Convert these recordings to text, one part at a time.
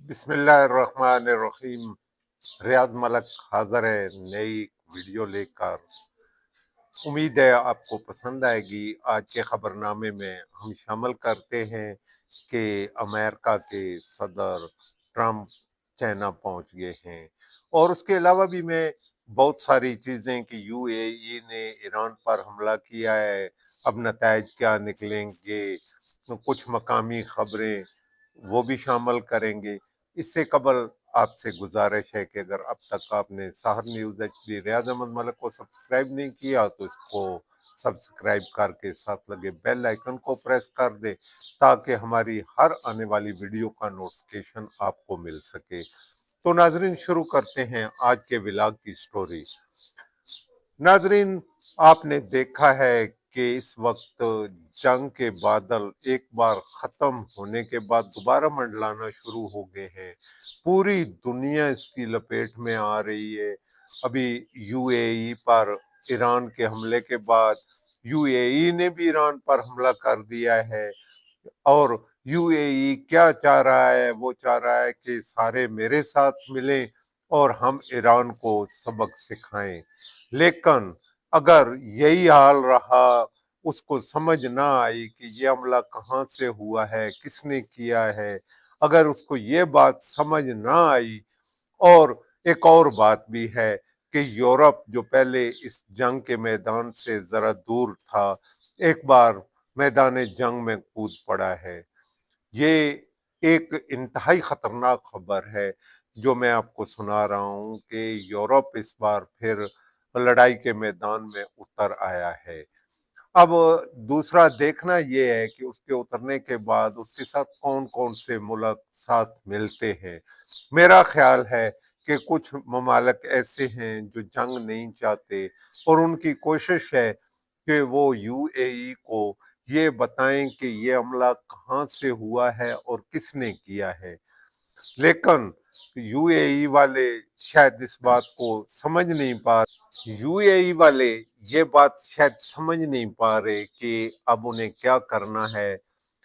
बिस्मिल्लाहिर्रहमानिर्रहीम। रियाज मलक हाजिर है नई वीडियो लेकर। उम्मीद है आपको पसंद आएगी। आज के खबरनामे में हम शामिल करते हैं कि अमेरिका के सदर ट्रंप चाइना पहुंच गए हैं, और उसके अलावा भी मैं बहुत सारी चीज़ें कि यूएई ने ईरान पर हमला किया है, अब नताइज क्या निकलेंगे, कुछ मकामी खबरें वो भी शामिल करेंगे। इससे कबल आपसे गुजारिश है कि अगर अब तक आपने साहर न्यूज़ एचडी रियाज अहमद मलिक को सब्सक्राइब नहीं किया तो इसको सब्सक्राइब करके साथ लगे बेल आइकन को प्रेस कर दे, ताकि हमारी हर आने वाली वीडियो का नोटिफिकेशन आपको मिल सके। तो नाजरीन, शुरू करते हैं आज के व्लॉग की स्टोरी। नाजरीन, आपने देखा है कि इस वक्त जंग के बादल एक बार खत्म होने के बाद दोबारा मंडलाना शुरू हो गए हैं। पूरी दुनिया इसकी लपेट में आ रही है। अभी यूएई पर ईरान के हमले के बाद यूएई ने भी ईरान पर हमला कर दिया है, और यूएई क्या चाह रहा है, वो चाह रहा है कि सारे मेरे साथ मिलें और हम ईरान को सबक सिखाएं। लेकिन अगर यही हाल रहा, उसको समझ ना आई कि ये हमला कहाँ से हुआ है, किसने किया है, अगर उसको ये बात समझ ना आई, और एक और बात भी है कि यूरोप जो पहले इस जंग के मैदान से जरा दूर था, एक बार मैदान जंग में कूद पड़ा है। ये एक इंतहाई खतरनाक खबर है जो मैं आपको सुना रहा हूं कि यूरोप इस बार फिर लड़ाई के मैदान में उतर आया है। अब दूसरा देखना ये है कि उसके उतरने के बाद उसके साथ कौन कौन से मुल्क साथ मिलते हैं। मेरा ख्याल है कि कुछ ममालिक ऐसे हैं जो जंग नहीं चाहते, और उनकी कोशिश है कि वो यूएई को ये बताएं कि ये हमला कहाँ से हुआ है और किसने किया है। लेकिन यूएई वाले शायद इस बात को समझ नहीं पा यूएई वाले ये बात शायद समझ नहीं पा रहे कि अब उन्हें क्या करना है।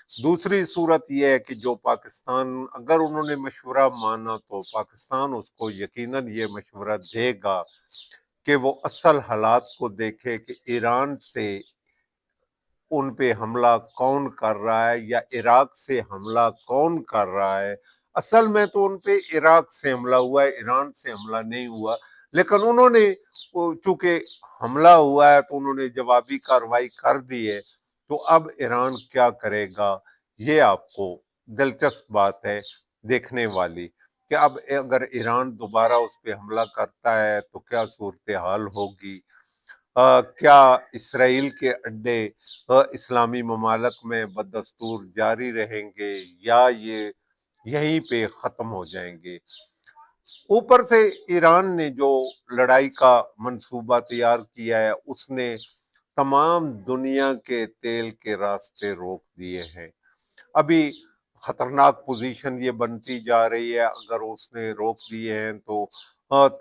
दूसरी सूरत यह है कि जो पाकिस्तान, अगर उन्होंने मशवरा माना तो पाकिस्तान उसको यकीनन ये मशवरा देगा कि वो असल हालात को देखे कि ईरान से उन पे हमला कौन कर रहा है या इराक से हमला कौन कर रहा है। असल में तो उन पे इराक से हमला हुआ है, ईरान से हमला नहीं हुआ। लेकिन उन्होंने, चूंकि हमला हुआ है तो उन्होंने जवाबी कार्रवाई कर दी है। तो अब ईरान क्या करेगा, ये आपको दिलचस्प बात है देखने वाली, कि अब अगर ईरान दोबारा उस पर हमला करता है तो क्या सूरत हाल होगी। क्या इसराइल के अड्डे इस्लामी ममालक में बदस्तूर जारी रहेंगे, या ये यहीं पे खत्म हो जाएंगे। ऊपर से ईरान ने जो लड़ाई का मंसूबा तैयार किया है, उसने तमाम दुनिया के तेल के रास्ते रोक दिए हैं। अभी खतरनाक पोजीशन ये बनती जा रही है, अगर उसने रोक दिए हैं तो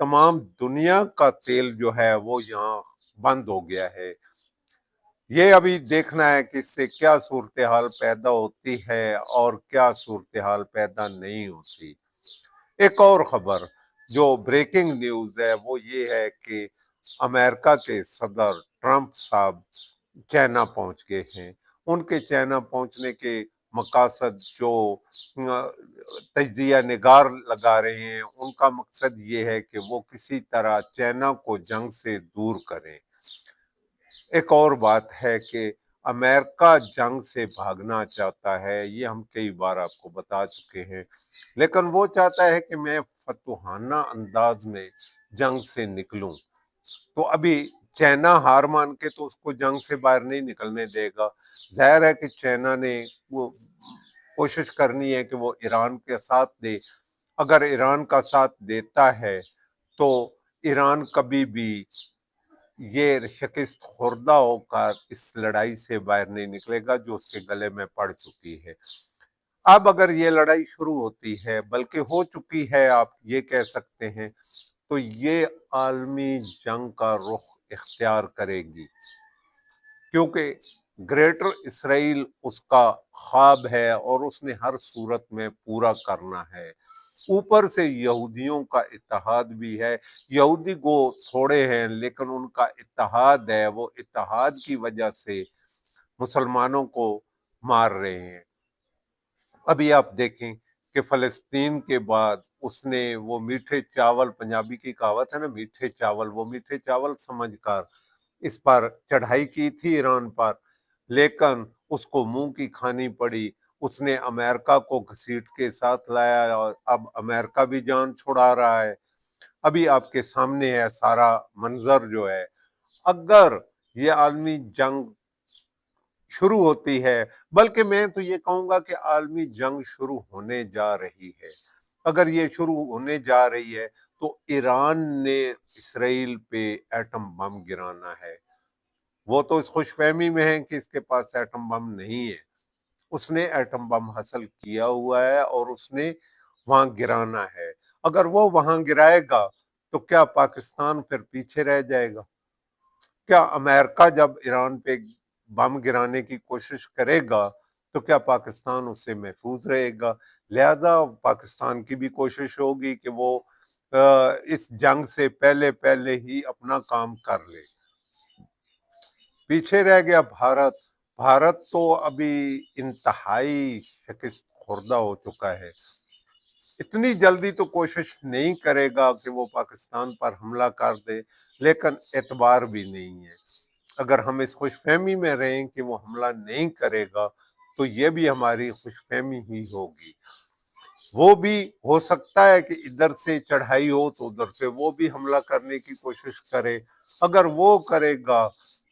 तमाम दुनिया का तेल जो है वो यहाँ बंद हो गया है। ये अभी देखना है कि इससे क्या सूरत हाल पैदा होती है और क्या सूरत हाल पैदा नहीं होती। एक और खबर जो ब्रेकिंग न्यूज है वो ये है कि अमेरिका के सदर ट्रंप साहब चाइना पहुंच गए हैं। उनके चाइना पहुंचने के मकासद जो तजिया निगार लगा रहे हैं, उनका मकसद ये है कि वो किसी तरह चाइना को जंग से दूर करें। एक और बात है कि अमेरिका जंग से भागना चाहता है, ये हम कई बार आपको बता चुके हैं। लेकिन वो चाहता है कि मैं फतूहाना अंदाज में जंग से निकलूं। तो अभी चाइना हार मान के तो उसको जंग से बाहर नहीं निकलने देगा। जाहिर है कि चाइना ने वो कोशिश करनी है कि वो ईरान के साथ दे। अगर ईरान का साथ देता है तो ईरान कभी भी ये शिकस्त खुर्दा होकर इस लड़ाई से बाहर नहीं निकलेगा जो उसके गले में पड़ चुकी है। अब अगर ये लड़ाई शुरू होती है, बल्कि हो चुकी है, आप ये कह सकते हैं, तो ये आलमी जंग का रुख इख्तियार करेगी, क्योंकि ग्रेटर इसराइल उसका ख्वाब है और उसने हर सूरत में पूरा करना है। ऊपर से यहूदियों का इत्तेहाद भी है। यहूदी को थोड़े हैं लेकिन उनका इत्तेहाद है, वो इत्तेहाद की वजह से मुसलमानों को मार रहे हैं। अभी आप देखें कि फलस्तीन के बाद उसने वो मीठे चावल, पंजाबी की कहावत है ना मीठे चावल, वो मीठे चावल समझकर इस पर चढ़ाई की थी ईरान पर, लेकिन उसको मुंह की खानी पड़ी। उसने अमेरिका को घसीट के साथ लाया और अब अमेरिका भी जान छुड़ा रहा है। अभी आपके सामने है सारा मंजर जो है। अगर ये आलमी जंग शुरू होती है, बल्कि मैं तो ये कहूंगा कि आलमी जंग शुरू होने जा रही है। अगर ये शुरू होने जा रही है तो ईरान ने इसराइल पे एटम बम गिराना है। वो तो इस खुशफहमी में है कि इसके पास एटम बम नहीं है। उसने एटम बम हासिल किया हुआ है और उसने वहां गिराना है। अगर वो वहां गिराएगा तो क्या पाकिस्तान फिर पीछे रह जाएगा? क्या अमेरिका जब ईरान पे बम गिराने की कोशिश करेगा तो क्या पाकिस्तान उससे महफूज रहेगा? लिहाजा पाकिस्तान की भी कोशिश होगी कि वो इस जंग से पहले पहले ही अपना काम कर ले। पीछे रह गया भारत। भारत तो अभी इंतहाई शिकस्त खुर्दा हो चुका है। इतनी जल्दी तो कोशिश नहीं करेगा कि वो पाकिस्तान पर हमला कर दे, लेकिन एतबार भी नहीं है। अगर हम इस खुशफहमी में रहें कि वो हमला नहीं करेगा तो ये भी हमारी खुशफहमी ही होगी। वो भी हो सकता है कि इधर से चढ़ाई हो तो उधर से वो भी हमला करने की कोशिश करे। अगर वो करेगा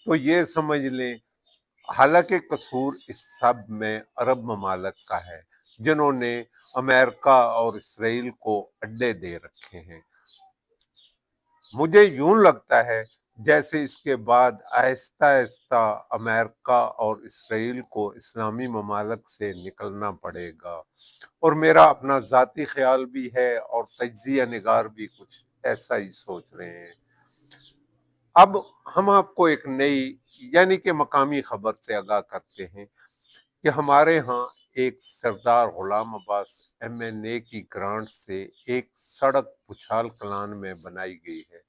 तो ये समझ लें, हालांकि कसूर इस सब में अरब ममालिक का है जिन्होंने अमेरिका और इसराइल को अड्डे दे रखे हैं। मुझे यूं लगता है जैसे इसके बाद आहिस्ता आहिस्ता अमेरिका और इसराइल को इस्लामी ममालिक से निकलना पड़ेगा। और मेरा अपना जाती ख्याल भी है और तज्जिया निगार भी कुछ ऐसा ही सोच रहे हैं। अब हम आपको एक नई यानी कि मकामी खबर से आगाह करते हैं कि हमारे यहाँ एक सरदार गुलाम अब्बास MNA की ग्रांट से एक सड़क पुछाल कलान में बनाई गई है।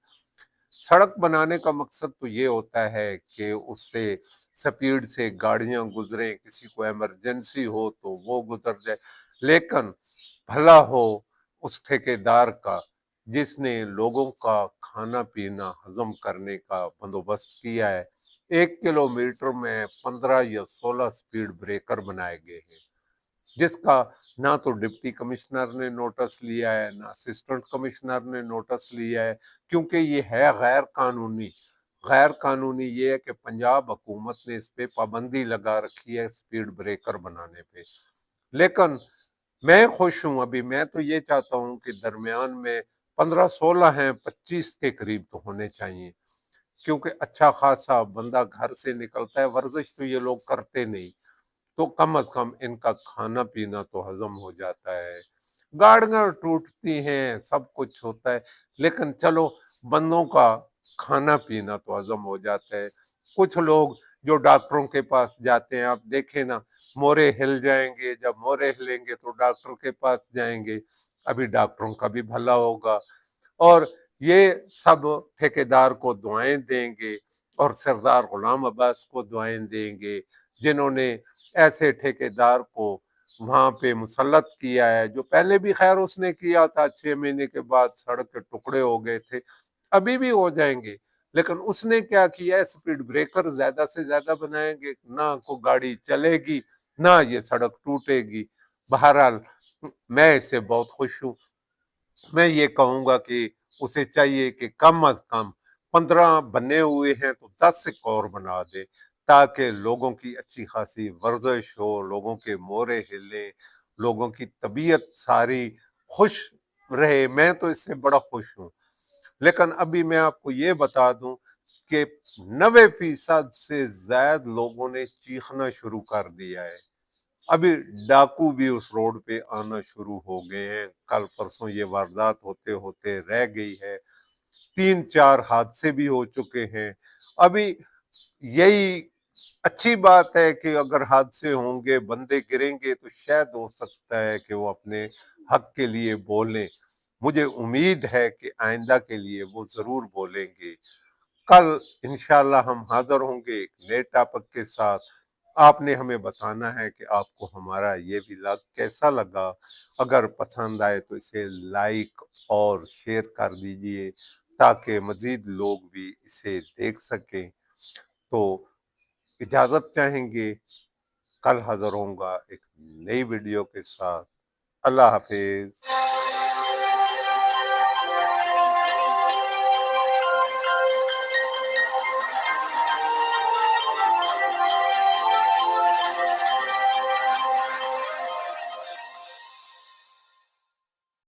सड़क बनाने का मकसद तो ये होता है कि उससे स्पीड से गाड़ियां गुजरे, किसी को इमरजेंसी हो तो वो गुजर जाए, लेकिन भला हो उस ठेकेदार का जिसने लोगों का खाना पीना हजम करने का बंदोबस्त किया है। 1 किलोमीटर में 15 या 16 स्पीड ब्रेकर बनाए गए हैं, जिसका ना तो डिप्टी कमिश्नर ने नोटिस लिया है ना असिस्टेंट कमिश्नर ने नोटिस लिया है, क्योंकि ये है गैर कानूनी। गैर कानूनी ये है कि पंजाब हुकूमत ने इस पे पाबंदी लगा रखी है स्पीड ब्रेकर बनाने पे। लेकिन मैं खुश हूं, अभी मैं तो ये चाहता हूं कि दरमियान में 15-16 हैं, 25 के करीब तो होने चाहिए, क्योंकि अच्छा खासा बंदा घर से निकलता है, वर्जिश तो ये लोग करते नहीं, तो कम अज कम इनका खाना पीना तो हजम हो जाता है। गाड़ियां टूटती हैं, सब कुछ होता है, लेकिन चलो बंदों का खाना पीना तो हजम हो जाता है। कुछ लोग जो डॉक्टरों के पास जाते हैं, आप देखें ना, मोरे हिल जाएंगे, जब मोरे हिलेंगे तो डॉक्टर के पास जाएंगे। अभी डॉक्टरों का भी भला होगा और ये सब ठेकेदार को दुआएं देंगे और सरदार गुलाम अब्बास को दुआएं देंगे, जिन्होंने ऐसे ठेकेदार को वहां पे मुसल्लत किया है। जो पहले भी खैर उसने किया था, 6 महीने के बाद सड़क के टुकड़े हो गए थे, अभी भी हो जाएंगे, लेकिन उसने क्या किया है, स्पीड ब्रेकर ज्यादा से ज्यादा बनाएंगे, ना को गाड़ी चलेगी ना ये सड़क टूटेगी। बहरहाल मैं इससे बहुत खुश हूँ। मैं ये कहूंगा कि उसे चाहिए कि कम अज कम 15 बने हुए हैं तो 10 से और बना दे, ताकि लोगों की अच्छी खासी वर्जिश हो, लोगों के मोरे हिले, लोगों की तबीयत सारी खुश रहे। मैं तो इससे बड़ा खुश हूं। लेकिन अभी मैं आपको ये बता दूं कि 90% से ज्यादा लोगों ने चीखना शुरू कर दिया है। अभी डाकू भी उस रोड पे आना शुरू हो गए हैं। कल परसों ये वारदात होते होते रह गई है, 3-4 हादसे भी हो चुके हैं। अभी यही अच्छी बात है कि अगर हादसे होंगे, बंदे गिरेंगे तो शायद हो सकता है कि वो अपने हक के लिए बोलें। मुझे उम्मीद है कि आइंदा के लिए वो ज़रूर बोलेंगे। कल इंशाल्लाह हम हाज़िर होंगे एक नए टॉपिक के साथ। आपने हमें बताना है कि आपको हमारा ये व्लॉग कैसा लगा। अगर पसंद आए तो इसे लाइक और शेयर कर दीजिए ताकि मज़ीद लोग भी इसे देख सकें। तो इजाज़त चाहेंगे, कल हाज़िर होऊँगा एक नई वीडियो के साथ। अल्लाह हाफ़िज़।